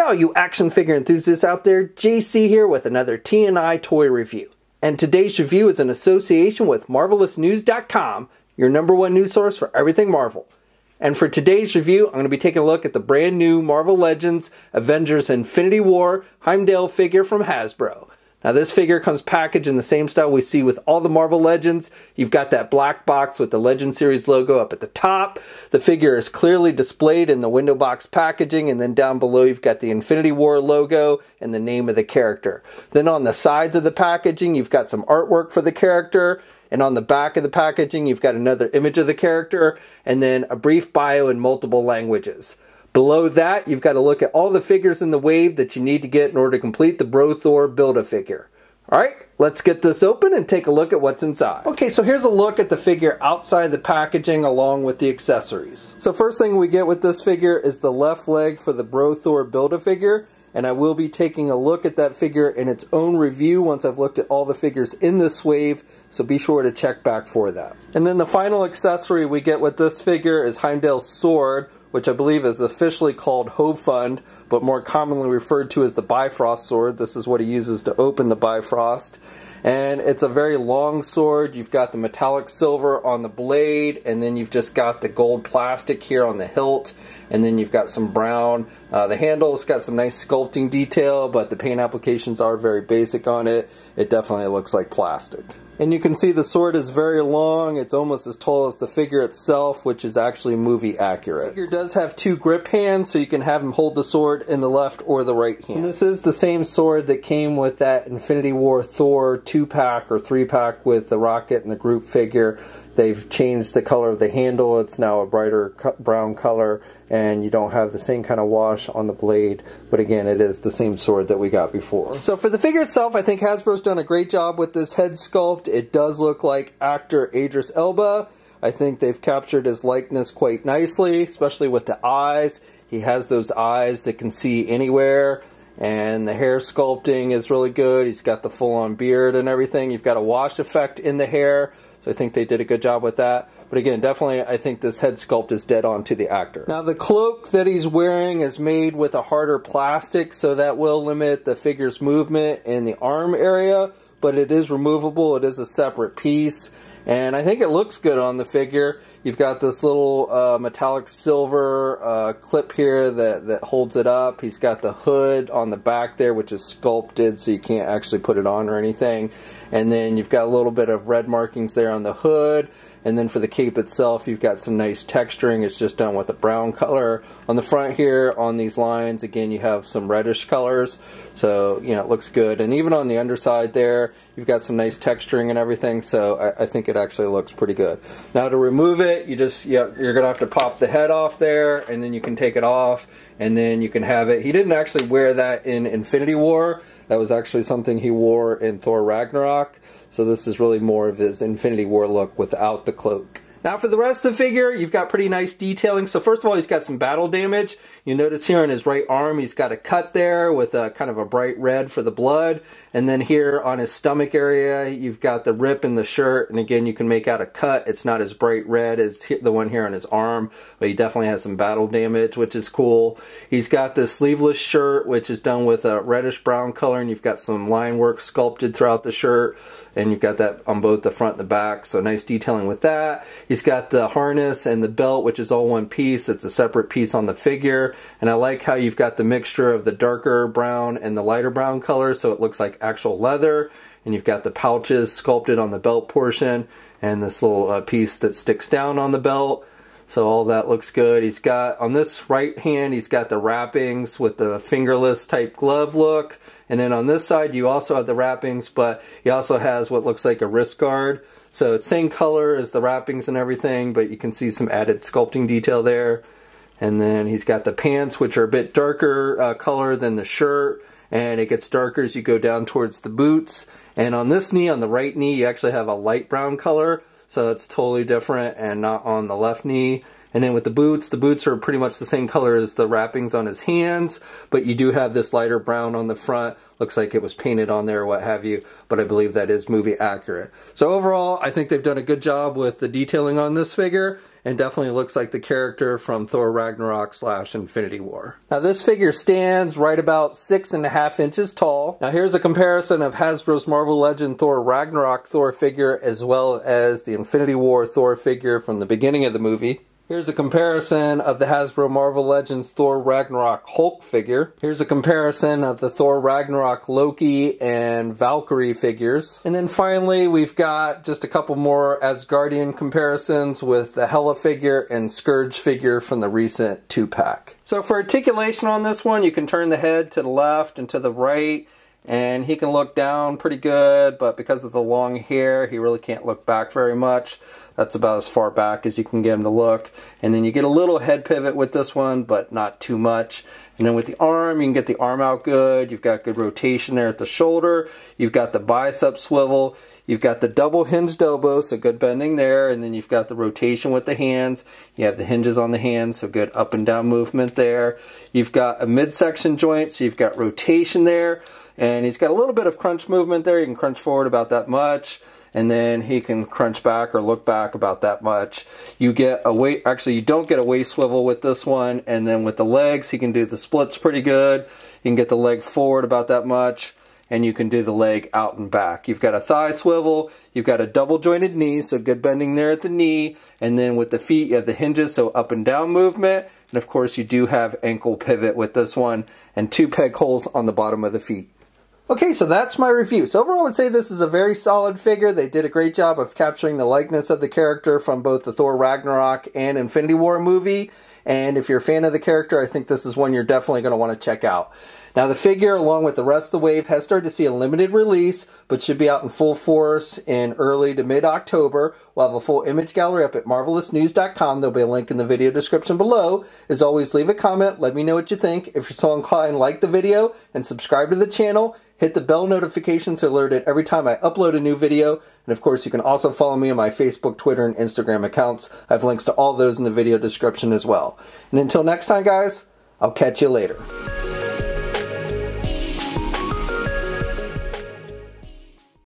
all you action figure enthusiasts out there, JC here with another T&I toy review. And today's review is in association with MarvelousNews.com, your #1 news source for everything Marvel. And for today's review, I'm going to be taking a look at the brand new Marvel Legends Avengers Infinity War Heimdall figure from Hasbro. Now this figure comes packaged in the same style we see with all the Marvel Legends. You've got that black box with the Legend Series logo up at the top. The figure is clearly displayed in the window box packaging, and then down below you've got the Infinity War logo and the name of the character. Then on the sides of the packaging you've got some artwork for the character, and on the back of the packaging you've got another image of the character, and then a brief bio in multiple languages. Below that, you've got to look at all the figures in the wave that you need to get in order to complete the BroThor Build-A-Figure. Alright, let's get this open and take a look at what's inside. Okay, so here's a look at the figure outside the packaging along with the accessories. So first thing we get with this figure is the left leg for the BroThor Build-A-Figure, and I will be taking a look at that figure in its own review once I've looked at all the figures in this wave, so be sure to check back for that. And then the final accessory we get with this figure is Heimdall's sword, which I believe is officially called Hofund, but more commonly referred to as the Bifrost Sword. This is what he uses to open the Bifrost. And it's a very long sword. You've got the metallic silver on the blade, and then you've just got the gold plastic here on the hilt, and then you've got some brown. The handle's got some nice sculpting detail, but the paint applications are very basic on it. It definitely looks like plastic. And you can see the sword is very long. It's almost as tall as the figure itself, which is actually movie accurate. The figure does have two grip hands, so you can have him hold the sword in the left or the right hand. And this is the same sword that came with that Infinity War Thor 2-pack or 3-pack with the Rocket and the Groot figure. They've changed the color of the handle. It's now a brighter brown color, and you don't have the same kind of wash on the blade, but again, it is the same sword that we got before. So for the figure itself, I think Hasbro's done a great job with this head sculpt. It does look like actor Idris Elba. I think they've captured his likeness quite nicely, especially with the eyes. He has those eyes that can see anywhere, and the hair sculpting is really good. He's got the full-on beard and everything. You've got a wash effect in the hair, so I think they did a good job with that. But again, definitely I think this head sculpt is dead on to the actor. Now the cloak that he's wearing is made with a harder plastic, so that will limit the figure's movement in the arm area, but it is removable. It is a separate piece, and I think it looks good on the figure. You've got this little metallic silver clip here that holds it up. He's got the hood on the back there, which is sculpted, so you can't actually put it on or anything. And then you've got a little bit of red markings there on the hood. And then for the cape itself, you've got some nice texturing. It's just done with a brown color. On the front here, on these lines, again, you have some reddish colors. So, you know, it looks good. And even on the underside there, you've got some nice texturing and everything. So I think it actually looks pretty good. Now to remove it, you're going to have to pop the head off there, and then you can take it off, and then you can have it. He didn't actually wear that in Infinity War. That was actually something he wore in Thor Ragnarok. So this is really more of his Infinity War look without the cloak. Now for the rest of the figure, you've got pretty nice detailing. So first of all, he's got some battle damage. You notice here on his right arm, he's got a cut there with a kind of a bright red for the blood. And then here on his stomach area, you've got the rip in the shirt. And again, you can make out a cut. It's not as bright red as the one here on his arm, but he definitely has some battle damage, which is cool. He's got the sleeveless shirt, which is done with a reddish brown color, and you've got some line work sculpted throughout the shirt. And you've got that on both the front and the back, so nice detailing with that. He's got the harness and the belt, which is all one piece. It's a separate piece on the figure. And I like how you've got the mixture of the darker brown and the lighter brown color, so it looks like actual leather. And you've got the pouches sculpted on the belt portion, and this little piece that sticks down on the belt. So all that looks good. He's got, on this right hand, he's got the wrappings with the fingerless type glove look. And then on this side, you also have the wrappings, but he also has what looks like a wrist guard. So it's same color as the wrappings and everything, but you can see some added sculpting detail there. And then he's got the pants, which are a bit darker color than the shirt, and it gets darker as you go down towards the boots. And on this knee, on the right knee, you actually have a light brown color, so it's totally different and not on the left knee. And then with the boots are pretty much the same color as the wrappings on his hands, but you do have this lighter brown on the front. Looks like it was painted on there or what have you, but I believe that is movie accurate. So overall, I think they've done a good job with the detailing on this figure, and definitely looks like the character from Thor Ragnarok / Infinity War. Now this figure stands right about 6.5 inches tall. Now here's a comparison of Hasbro's Marvel Legend Thor Ragnarok Thor figure as well as the Infinity War Thor figure from the beginning of the movie. Here's a comparison of the Hasbro Marvel Legends Thor Ragnarok Hulk figure. Here's a comparison of the Thor Ragnarok Loki and Valkyrie figures. And then finally, we've got just a couple more Asgardian comparisons with the Hela figure and Scourge figure from the recent 2-pack. So for articulation on this one, you can turn the head to the left and to the right, and he can look down pretty good, but because of the long hair, he really can't look back very much. That's about as far back as you can get him to look. And then you get a little head pivot with this one, but not too much. And then with the arm, you can get the arm out good. You've got good rotation there at the shoulder. You've got the bicep swivel. You've got the double hinged elbow, so good bending there. And then you've got the rotation with the hands. You have the hinges on the hands, so good up and down movement there. You've got a midsection joint, so you've got rotation there. And he's got a little bit of crunch movement there. You can crunch forward about that much. And then he can crunch back or look back about that much. You get a waist, actually you don't get a waist swivel with this one. And then with the legs, he can do the splits pretty good. You can get the leg forward about that much. And you can do the leg out and back. You've got a thigh swivel. You've got a double jointed knee, so good bending there at the knee. And then with the feet, you have the hinges, so up and down movement. And of course, you do have ankle pivot with this one. And 2 peg holes on the bottom of the feet. Okay, so that's my review. So overall I would say this is a very solid figure. They did a great job of capturing the likeness of the character from both the Thor Ragnarok and Infinity War movie. And if you're a fan of the character, I think this is one you're definitely going to want to check out. Now the figure, along with the rest of the wave, has started to see a limited release, but should be out in full force in early to mid-October. We'll have a full image gallery up at marvelousnews.com. There'll be a link in the video description below. As always, leave a comment. Let me know what you think. If you're so inclined, like the video and subscribe to the channel. Hit the bell notification so alerted every time I upload a new video. And of course, you can also follow me on my Facebook, Twitter, and Instagram accounts. I have links to all those in the video description as well. And until next time, guys, I'll catch you later.